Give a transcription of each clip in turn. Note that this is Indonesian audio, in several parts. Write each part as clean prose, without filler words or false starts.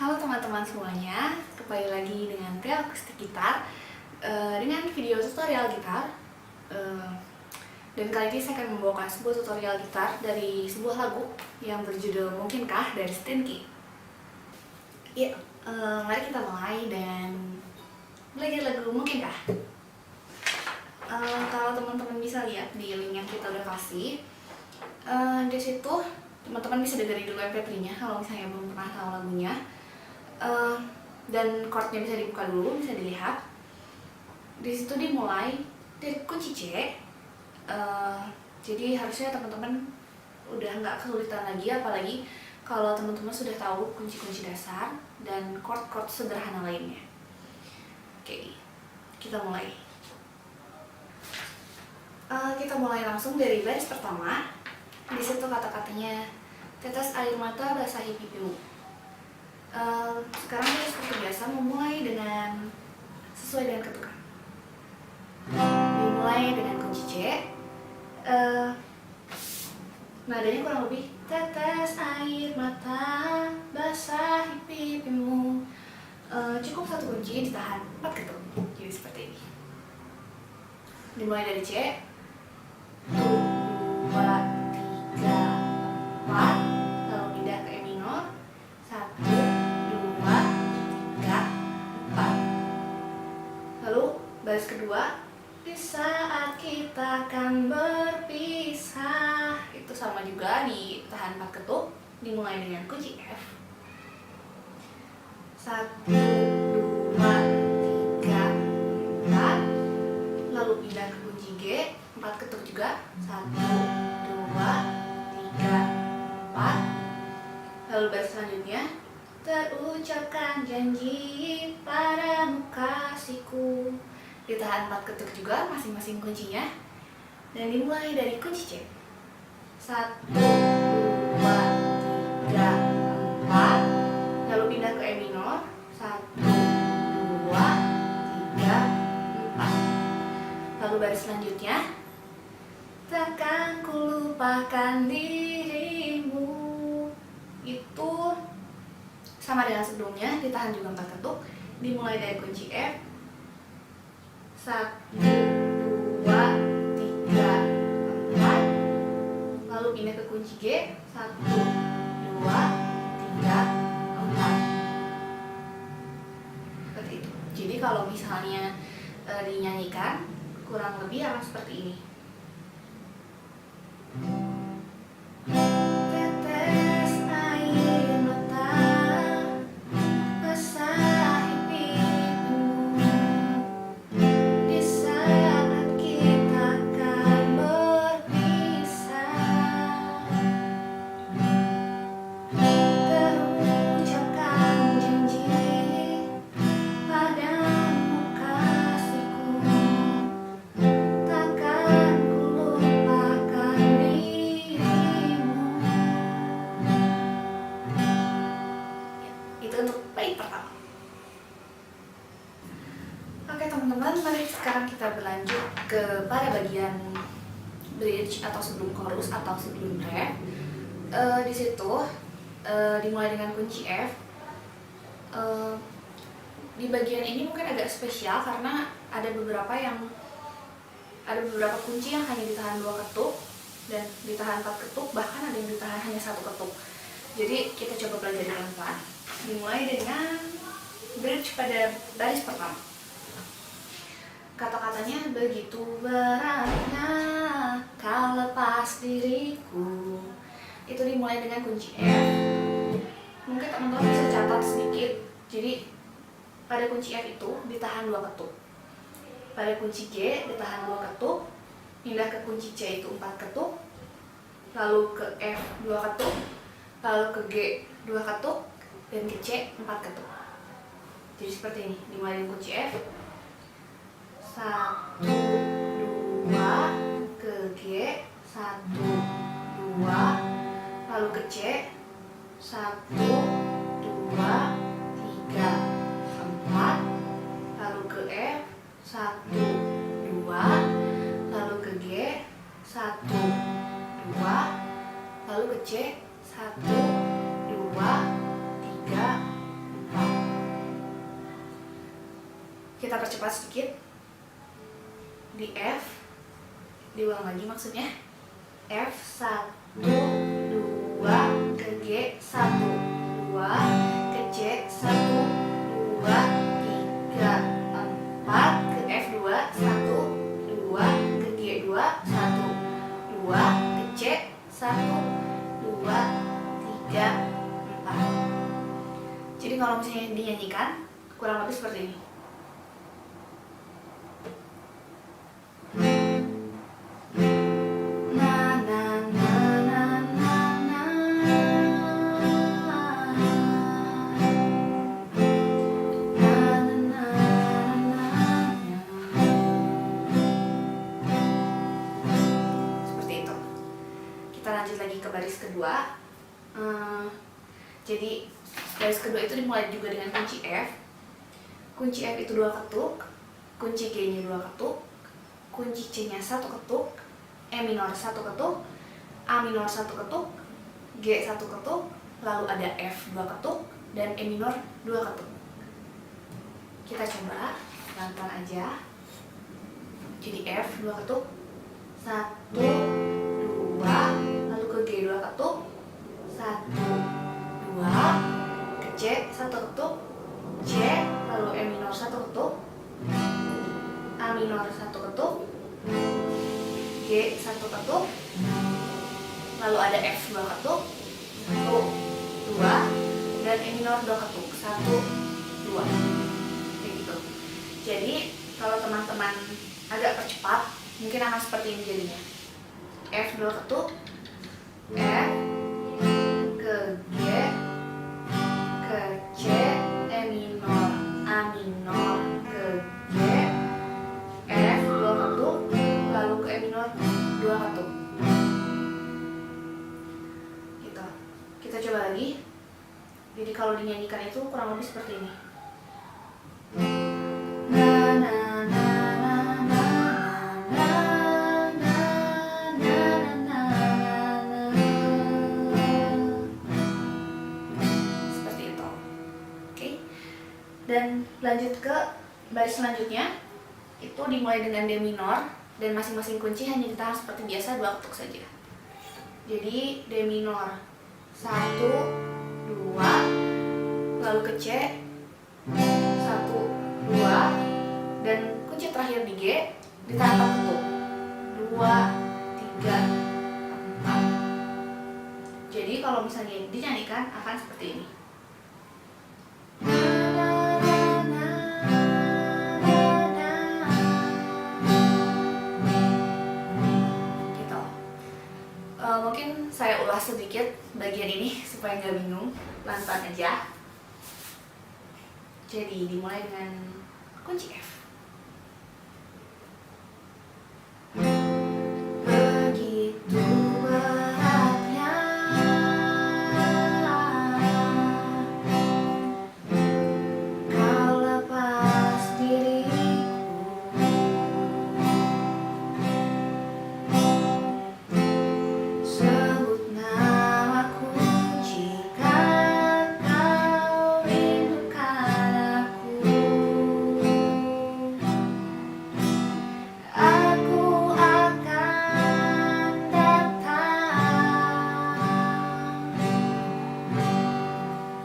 Halo teman-teman semuanya, kembali lagi dengan Tia Akustik Gitar dengan video tutorial gitar. Dan kali ini saya akan membawakan sebuah tutorial gitar dari sebuah lagu yang berjudul Mungkinkah dari Stinky. Ya, mari kita mulai dan belajar lagu Mungkinkah. Kalau teman-teman bisa lihat di link yang kita udah kasih, di situ teman-teman bisa dengerin dulu MP3-nya kalau misalnya belum pernah tahu lagunya. Dan chordnya bisa dibuka dulu, bisa dilihat. Di situ dimulai dari kunci C. Jadi harusnya teman-teman udah nggak kesulitan lagi, apalagi kalau teman-teman sudah tahu kunci-kunci dasar dan chord-chord sederhana lainnya. Oke, kita mulai. Kita mulai langsung dari baris pertama. Di situ kata-katanya, tetes air mata basahi pipimu. Sekarang kita seperti biasa memulai dengan sesuai dengan ketukan. Dimulai dengan kunci C. Nadanya kurang lebih tetes air mata basahi pipimu. Cukup satu kunci ditahan 4 ketuk. Jadi seperti ini. Dimulai dari C. 1, 2, 3, 4. Lalu pindah ke E minor. 1, 2, 3, 4. Lalu baris kedua, di saat kita akan berpisah. Itu sama juga, ditahan 4 ketuk. Dimulai dengan kunci F. 1, 2, 3, 4. Lalu pindah ke kunci G, 4 ketuk juga. 1, 2, 3, 4. Lalu baris selanjutnya, terucapkan janji padamu kasihku. Ditahan 4 ketuk juga, masing-masing kuncinya. Dan dimulai dari kunci C. 1, 2, 3, 4. Lalu pindah ke E minor. 1, 2, 3, 4. Lalu baris selanjutnya, takkan ku lupakan dirimu. Itu sama dengan sebelumnya, ditahan juga 4 ketuk. Dimulai dari kunci F. 1, 2, 3, 4. Lalu pindah ke kunci G. 1, 2, 3, 4. Seperti itu. Jadi kalau misalnya dinyanyikan, kurang lebih akan seperti ini. Tetes air mata basahi pipimu. Di saat kita akan berpisah, terucapkan janji padamu kasihku. Takkan ku lupakan dirimu. Itu untuk bait pertama. Oke teman-teman, mari sekarang kita berlanjut kepada bagian bridge atau sebelum chorus atau sebelum ref. Di situ dimulai dengan kunci F. Di bagian ini mungkin agak spesial karena ada beberapa kunci yang hanya ditahan 2 ketuk dan ditahan 4 ketuk, bahkan ada yang ditahan hanya 1 ketuk. Jadi kita coba belajar pelan-pelan. Dimulai dengan bridge pada baris pertama. Kata-katanya, begitu beratnya kau lepas diriku. Itu dimulai dengan kunci F. Mungkin teman-teman bisa catat sedikit. Jadi pada kunci F itu ditahan 2 ketuk. Pada kunci G ditahan 2 ketuk. Pindah ke kunci C itu 4 ketuk. Lalu ke F 2 ketuk. Lalu ke G 2 ketuk. Dan ke C 4 ketuk. Jadi seperti ini. Dimulai dengan kunci F. 1, 2, ke G, 1, 2, lalu ke C, 1, 2, 3, 4, lalu ke F, 1, 2, lalu ke G, 1, 2, lalu ke C, 1, 2, 3, 4. kita percepat sedikit. Di F, diulang lagi maksudnya. F 1 2 ke G 1 2 ke C 1 2 3 4 ke F 2 1 2 ke G 2 1 2 ke C 1 2 3 4. Jadi kalau misalnya dinyanyikan kurang lebih seperti ini. Lanjut lagi ke baris kedua. Jadi baris kedua itu dimulai juga dengan kunci F. Kunci F itu 2 ketuk, kunci G nya 2 ketuk, kunci C nya 1 ketuk, E minor 1 ketuk, A minor 1 ketuk, G 1 ketuk, lalu ada F 2 ketuk, dan E minor 2 ketuk. Kita coba pelan-pelan aja. Jadi F 2 ketuk, 1 2, lalu ke G 2 ketuk, 1 2, ke C 1 ketuk, C, lalu E minor 1 ketuk, A minor 1 ketuk, G 1 ketuk, lalu ada F 2 ketuk, 1 2, dan E minor 2 ketuk, 1 2. Kayak gitu. Jadi kalau teman-teman agak percepat, mungkin akan seperti ini jadinya. F 2 ketuk, F ke G ke C, E minor, A minor ke G, F 2 ketuk, lalu ke E minor 2 ketuk. Gitu. Kita coba lagi. Jadi kalau dinyanyikan itu kurang lebih seperti ini. Dan lanjut ke baris selanjutnya, itu dimulai dengan D minor, dan masing-masing kunci hanya ditahan seperti biasa 2 ketuk saja. Jadi D minor 1 2, lalu ke C 1 2, dan kunci terakhir di G ditahan 4 ketuk, 2 3 4. Jadi kalau misalnya dinyanyikan akan seperti ini. Mungkin saya ulas sedikit bagian ini supaya nggak bingung, pelan-pelan aja. Jadi dimulai dengan kunci F. Begitu beratnya kau lepas diriku, sebut namaku jika kau rindukan aku. Aku akan datang.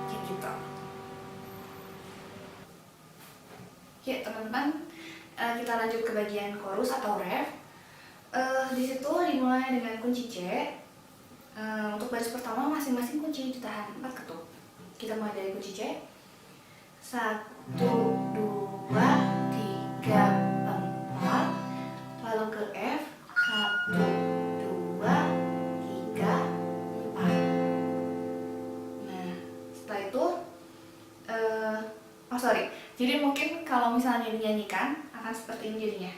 Kayak gitu. Oke teman-teman, kita lanjut ke bagian chorus atau ref. Di situ dimulai dengan kunci C. Untuk baris pertama masing-masing kunci ditahan 4 ketuk. Kita mulai dari kunci C. 1 2 3 4, lalu ke F 1 2 3 4. Nah, setelah itu jadi mungkin kalau misalnya dinyanyikan akan seperti ini jadinya.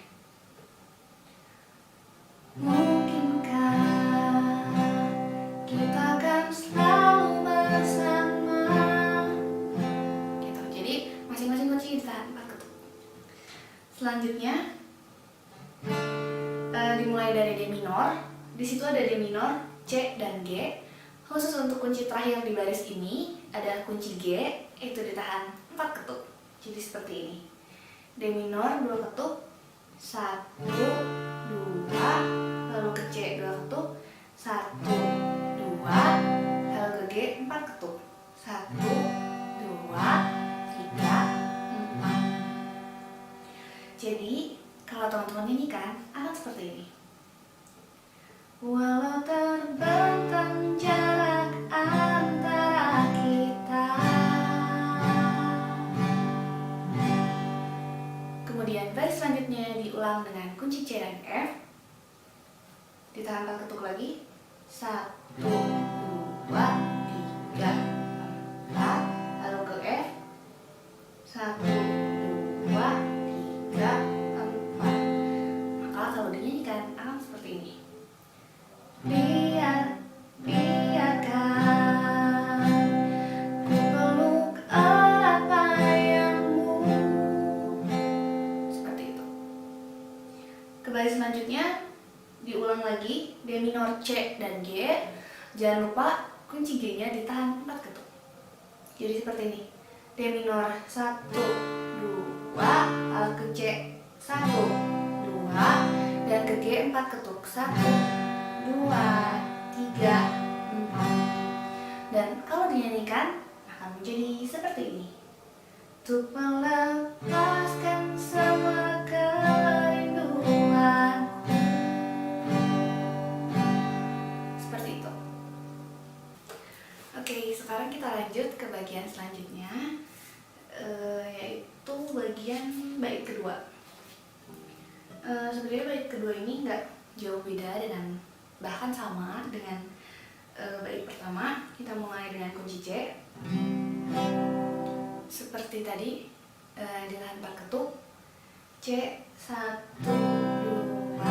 Mungkinkah kita akan selalu bersama, gitu. Jadi masing-masing kunci ditahan 4 ketuk. Selanjutnya dimulai dari D minor. Di situ ada D minor, C dan G. Khusus untuk kunci terakhir di baris ini ada kunci G, itu ditahan 4 ketuk. Jadi seperti ini. D minor 2 ketuk, 1, 2, lalu ke C 2 ketuk, 1, 2, lalu ke G 4 ketuk, 1, 2, 3, 4. Jadi kalau teman-teman nyanyikan akan seperti ini. Walau terbentang jarak antara kita. Kemudian baris selanjutnya diulang dengan kunci C dan F. Ditahan 4 ketuk lagi. 1, 2, 3, 4. Lalu ke F. 1, 2, 3, 4. Maka kalau dinyanyikan akan seperti ini. Biarkan ku peluk erat bayangmu. Seperti itu. Ke baris selanjutnya diulang lagi, D minor, C, dan G. Jangan lupa kunci G-nya ditahan 4 ketuk. Jadi seperti ini. D minor 1, 2, lalu ke C 1, 2, dan ke G 4 ketuk. 1, 2, 3, 4. Dan kalau dinyanyikan akan menjadi seperti ini. Untuk melepaskan semua kerinduanku. Seperti itu. Oke, sekarang kita lanjut ke bagian selanjutnya, yaitu bagian bait kedua. Sebenarnya bait kedua ini nggak jauh beda dengan, bahkan sama dengan bait pertama. Kita mulai dengan kunci C. Seperti tadi, ditahan 4 ketuk. C 1, 2, 3,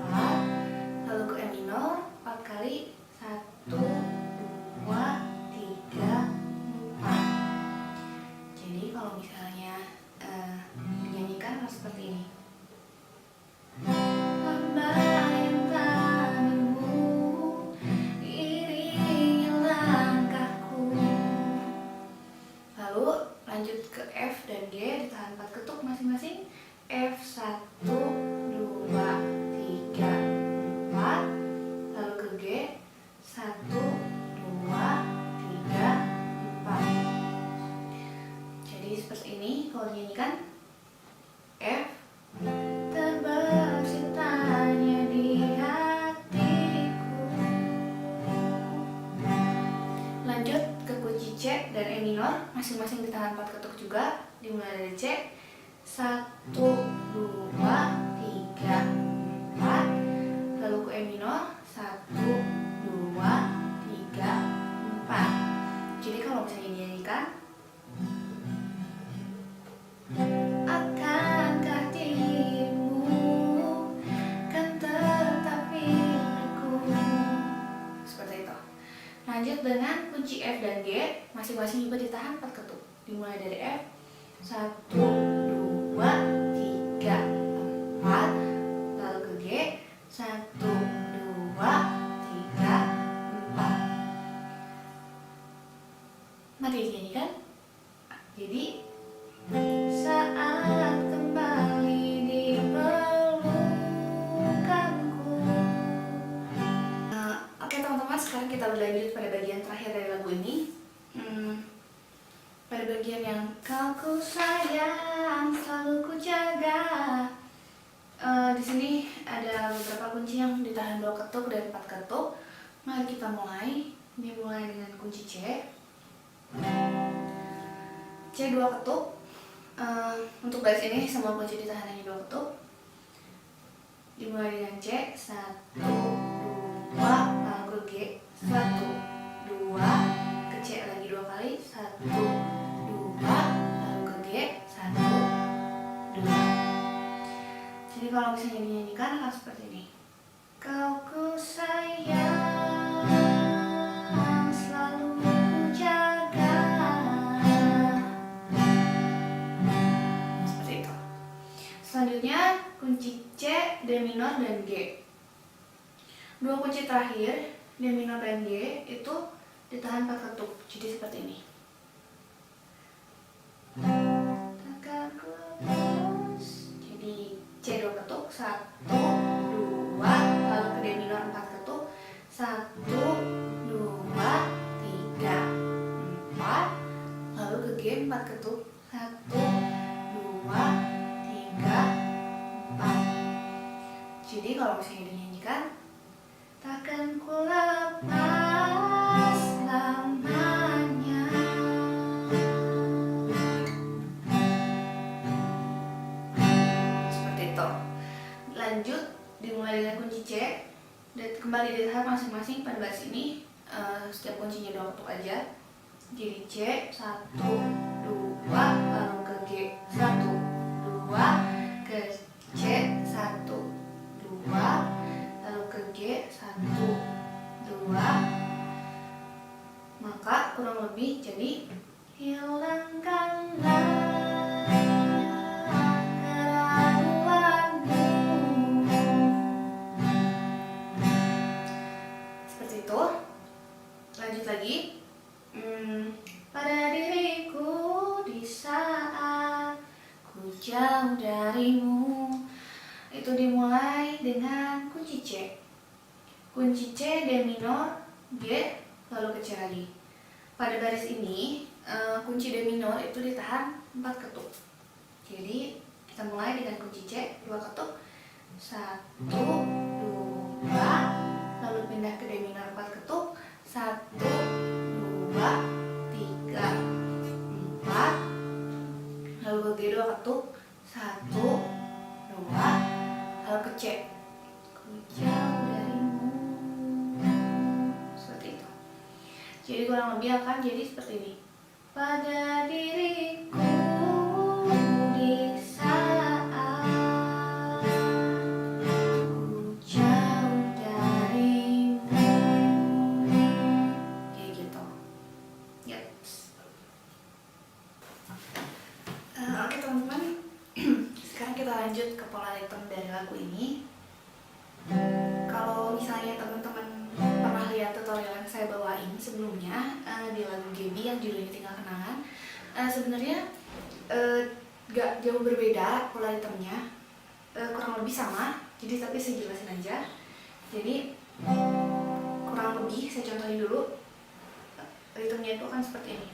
4. Lalu ke E minor 4 kali. 1, 2, 3, 4. Jadi kalau misalnya dinyanyikan harus seperti ini. Lanjut ke F dan G, ditahan 4 ketuk masing-masing. F 1, 2, 3, 4. Lalu ke G 1, 2, 3, 4. Jadi seperti ini kalau dinyanyikan. F terbesit tanya di hatiku. Lanjut ke kunci C dan E minor, masing-masing ditahan 4 ketuk juga. Dimulai dari C 1, 2, 3, 4. Lalu ke E minor 1, 2, 3, 4. Jadi kalau misalnya dinyanyikan, akankah dirimu kan tetap milikku. Seperti itu. Lanjut dengan kunci F dan G, masing-masing juga ditahan 4 ketuk. Dimulai dari F 1, 2, 3, 4. Lalu ke G 1, 2, 3, 4. Mari dinyanyikan. Jadi saat kembali di pelukanku. Oke teman-teman, sekarang kita berlanjut pada bagian terakhir dari lagu ini. Pada bagian yang kau ku sayang, selalu ku jaga. Di sini ada beberapa kunci yang ditahan 2 ketuk dan 4 ketuk. Mari kita mulai. Dimulai dengan kunci C. C 2 ketuk. Untuk baris ini semua kunci ditahan hanya 2 ketuk. Dimulai dengan C 1, 2, lalu ke G 1, 2, ke C lagi 2 kali. 1, 2, lalu ke G 1, 2. Jadi kalau misalnya dinyanyikan akan seperti ini. Kau ku sayang, selalu ku jaga. Seperti itu. Selanjutnya kunci C, D minor, dan G. Dua kunci terakhir, D minor dan G, itu ditahan 4 ketuk. Jadi seperti ini. ku lepas. Jadi C 2 ketuk, 1, 2, lalu ke D minor 4 ketuk, 1, 2, 3, 4, lalu ke G 4 ketuk, 1, 2, 3, 4. Jadi kalau misalnya dinyanyikan, takkan ku lepas lamanya. Seperti itu. Lanjut, dimulai dengan kunci C dan kembali di tahap masing-masing pada baris ini. Setiap kuncinya 2 ketuk aja. Jadi C 1, 2, lalu ke G 1, 2, ke C 1, 2, lalu ke G 1, 2. Maka kurang lebih jadi hilangkanlah keraguanmu. Seperti itu. Lanjut lagi. Pada diriku di saat ku jauh darimu. Itu dimulai dengan kunci C. Kunci C, D minor, G, lalu ke C lagi. Pada baris ini, kunci D minor itu ditahan 4 ketuk. Jadi kita mulai dengan kunci C, 2 ketuk, 1, 2, lalu pindah ke D minor 4 ketuk, 1, 2, 3, 4, lalu ke G 2 ketuk, 1, 2, lalu ke C. Ku jauh darimu. Seperti itu. Jadi kurang lebih akan jadi seperti ini. Pada diriku di saat ku jauh darimu. Kayak gitu. Yap. Oke teman-teman. Sekarang kita lanjut ke pola ritme dari lagu ini. Kalau misalnya teman-teman pernah lihat tutorial yang saya bawain sebelumnya di lagu Gaby yang judulnya Tinggal Kenangan, sebenarnya gak jauh berbeda pola ritmenya, kurang lebih sama. Jadi tapi saya jelasin aja. Jadi kurang lebih saya contohin dulu. Ritmenya itu akan seperti ini.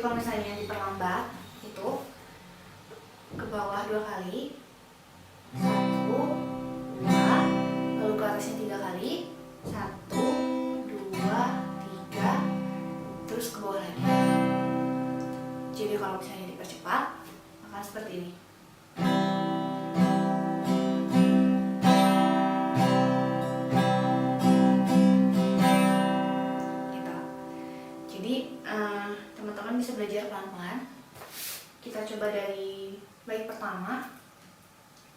Kalau misalnya diperlambat itu ke bawah 2 kali, 1, 2, lalu ke atasnya 3 kali, 1, 2, 3, terus ke bawah lagi. Jadi kalau misalnya dipercepat akan seperti ini. Teman-teman bisa belajar pelan-pelan. Kita coba dari bait pertama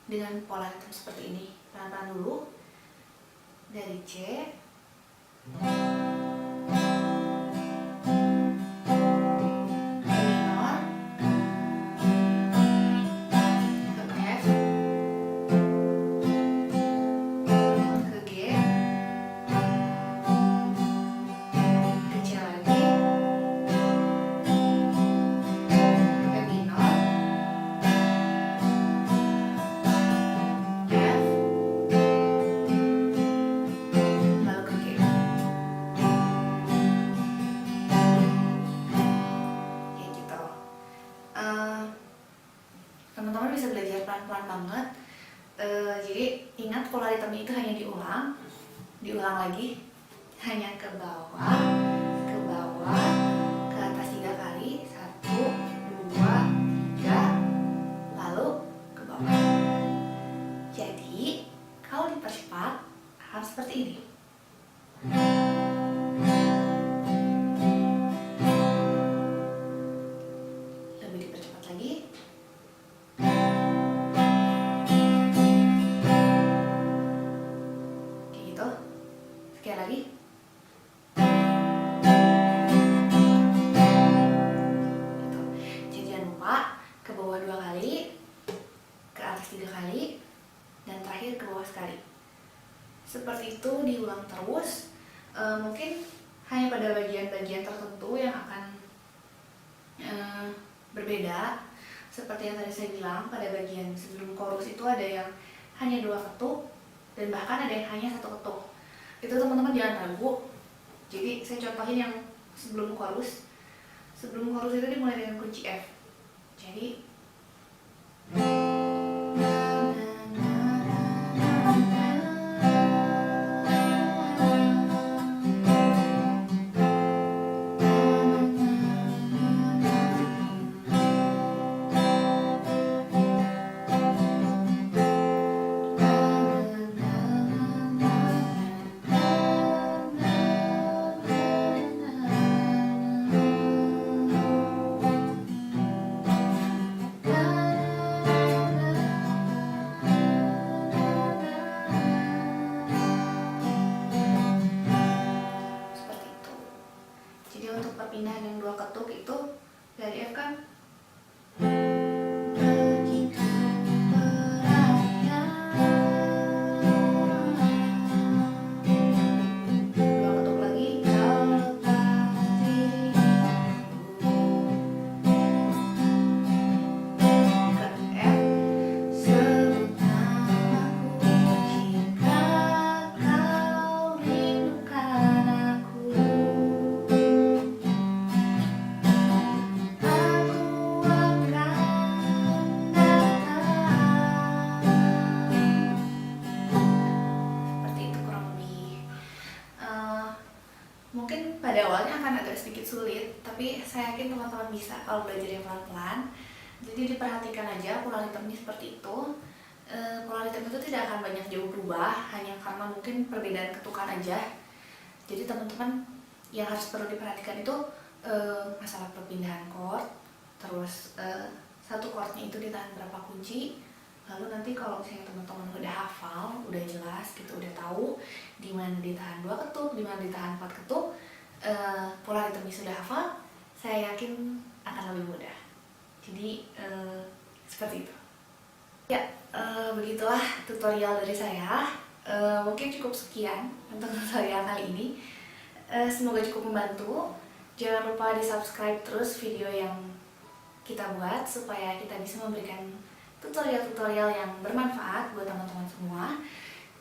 dengan pola ritme seperti ini. Pelan-pelan dulu. Dari C, teman-teman bisa belajar pelan-pelan banget. Jadi ingat pola ritme itu hanya diulang lagi, hanya ke bawah, ke atas 3 kali, 1, 2, 3, lalu ke bawah. Jadi kalau dipercepat akan seperti ini. Lebih dipercepat lagi. Sekali lagi. Gitu. terakhir ke bawah sekali. Seperti itu diulang terus. Mungkin hanya pada bagian-bagian tertentu yang akan berbeda. Seperti yang tadi saya bilang, pada bagian sebelum chorus itu ada yang hanya 2 ketuk dan bahkan ada yang hanya 1 ketuk. Itu teman-teman jangan ragu. Jadi saya contohin yang sebelum chorus. Sebelum chorus itu dimulai dengan kunci F. Jadi perpindahan yang 2 ketuk itu dari F kan begitu beratnya. 2 ketuk lagi, kau lepas diriku. Ke F, sebut namaku jika kau rindukan aku. Mungkin pada awalnya akan agak sedikit sulit, tapi saya yakin teman-teman bisa kalau belajarnya pelan-pelan. Jadi diperhatikan aja pola ritmenya seperti itu. Pola ritme itu tidak akan banyak jauh berubah, hanya karena mungkin perbedaan ketukan aja. Jadi teman-teman yang harus perlu diperhatikan itu masalah perpindahan chord, terus satu chordnya itu ditahan berapa kunci. Lalu nanti kalau misalnya teman-teman udah hafal, udah jelas gitu, udah tahu di mana ditahan 2 ketuk, di mana ditahan 4 ketuk, pola ritmenya sudah hafal, saya yakin akan lebih mudah. Jadi seperti itu. Ya, begitulah tutorial dari saya. Mungkin cukup sekian untuk tutorial kali ini. Semoga cukup membantu. Jangan lupa di subscribe terus video yang kita buat supaya kita bisa memberikan tutorial-tutorial yang bermanfaat buat teman-teman semua.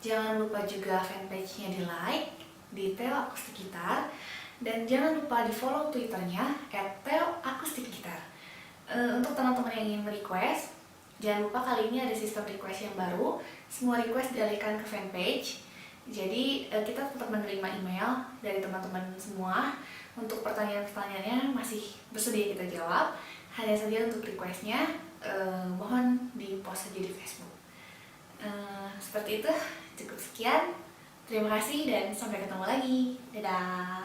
Jangan lupa juga fanpage-nya di like, di Theo Akustik Gitar, dan jangan lupa di follow Twitternya @theoakustikgitar. Untuk teman-teman yang ingin request, jangan lupa kali ini ada sistem request yang baru. Semua request dialihkan ke fanpage. Jadi kita tetap menerima email dari teman-teman semua. Untuk pertanyaan-pertanyaannya masih bersedia kita jawab. Hanya saja untuk requestnya mohon di post saja di Facebook. Seperti itu, cukup sekian. Terima kasih dan sampai ketemu lagi. Dadah.